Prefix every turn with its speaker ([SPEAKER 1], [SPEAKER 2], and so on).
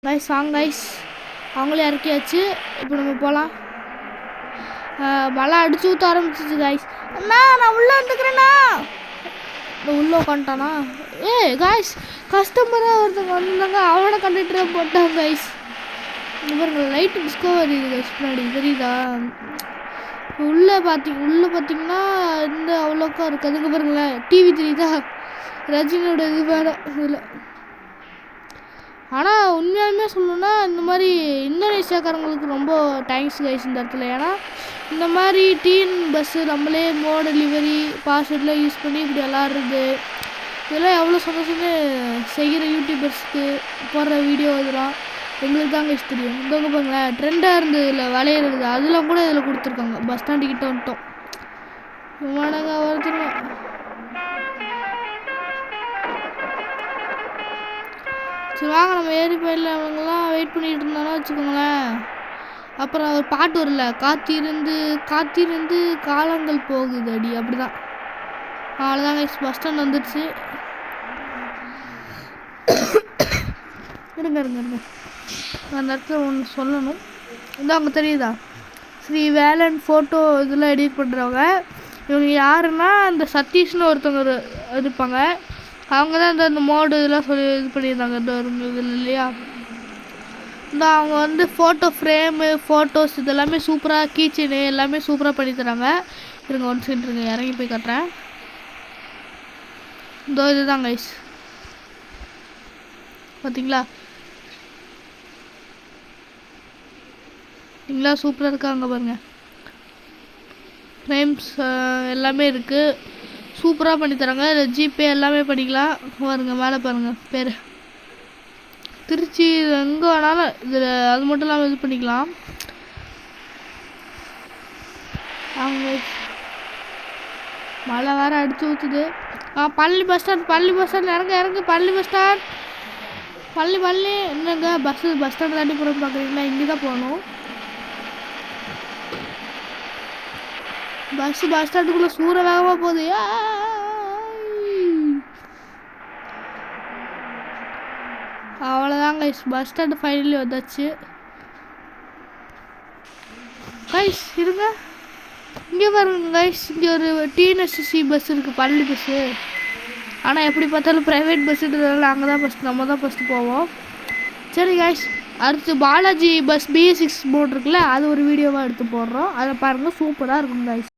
[SPEAKER 1] Guys வாங்க guys, அவங்களே இறக்கியாச்சு. இப்போ நம்ம போகலாம். மழை அடிச்சு ஊற்ற ஆரம்பிச்சிச்சு கைஸ். அண்ணா நான் உள்ளே வந்துக்கிறேண்ணா. உள்ளே உட்காந்துட்டானா? கைஸ் கஸ்டமராக ஒருத்தவங்க வந்திருந்தாங்க, அவனோட கண்டக்டராக போட்டாங்க கைஸ். இந்த பாருங்க லைட்டு டிஸ்கவர் இது கைஸ், பின்னாடி தெரியுதா? உள்ளே பார்த்தீங்கன்னா இந்த அவ்வளோக்கா இருக்காதுங்க. பாருங்களேன் டிவி தெரியுதா? ரஜினியோட இது வேறு இதில். ஆனால் உண்மையாலுமே சொல்லணுன்னா இந்த மாதிரி இந்தோனேஷியாக்காரங்களுக்கு ரொம்ப தேங்க்ஸ் கைஸ் இந்த இடத்துல. ஏன்னா இந்த மாதிரி டீன் பஸ்ஸு நம்மளே டெலிவரி பார்சல்லாம் யூஸ் பண்ணி இப்படி விளாட்றது, இதெல்லாம் எவ்வளோ சந்தோஷம்னு செய்கிற யூடியூபர்ஸ்க்கு போடுற வீடியோ இதெல்லாம் எங்களுக்கு தாங்க கைஸ் தெரியும். இந்த பாருங்களேன் ட்ரெண்டாக இருந்தது இல்லை விளையிறது, அதெல்லாம் கூட இதில் கொடுத்துருக்காங்க. பஸ் ஸ்டாண்டுக்கிட்ட வந்துட்டோம். விமானங்க ஒருத்தருங்க. சரி வாங்க நம்ம ஏறி போயிடலாம். அவங்கெல்லாம் வெயிட் பண்ணிகிட்டு இருந்தாலும் வச்சுக்கோங்களேன். அப்புறம் ஒரு பாட்டு வரல, காத்திருந்து காத்திருந்து காலங்கள் போகுது அடி, அப்படிதான். அவ்வளோதாங்க பஸ் ஸ்டாண்ட் வந்துடுச்சு. இருங்க அந்த இடத்துல ஒன்று சொல்லணும். இந்த அவங்க தெரியுதா, ஸ்ரீ வேலன் ஃபோட்டோ இதெல்லாம் எடிட் பண்ணுறவங்க. இவங்க யாருன்னா அந்த சதீஷ்னு ஒருத்தவங்க இருப்பாங்க. அவங்க தான் இந்த மோடு இதெல்லாம் சொல்லி இது பண்ணியிருந்தாங்க. இந்த இதில் இல்லையா, இந்த அவங்க வந்து ஃபோட்டோ ஃப்ரேமு ஃபோட்டோஸ் இதெல்லாமே சூப்பராக, கீச்சனு எல்லாமே சூப்பராக பண்ணி தராங்க. இருங்க ஒன் செகண்ட் இருங்க, இறங்கி போய் காட்டுறேன். இதோ இதுதான் கைஸ், பார்த்தீங்களா சூப்பராக இருக்காங்க பாருங்கள். ஃப்ரேம்ஸ் எல்லாமே இருக்குது, சூப்பராக பண்ணித்தராங்க. இதில் ஜிபே எல்லாமே பண்ணிக்கலாம். பாருங்க மேலே பாருங்கள் பேர் திருச்சி, எங்கே வேணாலும் இதில் அது மட்டும் இல்லாமல் இது பண்ணிக்கலாம். அவங்க மழை வேறு அடிச்சு ஊற்றுது. பள்ளி பஸ் ஸ்டாண்ட் இறங்கு பள்ளி பஸ் ஸ்டாண்ட் பள்ளி என்னங்க பஸ் ஸ்டாண்ட் தாண்டி போகிறோம் பார்க்குறீங்களா? இங்கே தான் போகணும். பஸ் ஸ்டாண்டுக்குள்ளே சூற வேகமாக போகுது. அவ்வளோதான் கைஸ், பஸ் ஸ்டாண்டு ஃபைனலி வந்தாச்சு. கைஸ் இருங்க, இங்கே பாருங்க கைஸ், இங்கே ஒரு டிஎன்எஸ்சி பஸ் இருக்குது, பள்ளி பஸ்ஸு. ஆனால் எப்படி பார்த்தாலும் ப்ரைவேட் பஸ்ஸுன்றதுனால அங்கே தான் நம்ம தான் ஃபஸ்ட்டு போவோம். சரி கைஸ், அடுத்து பாலாஜி பஸ் BA6 போர்டு இருக்குல்ல, அது ஒரு வீடியோவாக எடுத்து போடுறோம். அதை பாருங்கள், சூப்பராக இருக்கும் கைஸ்.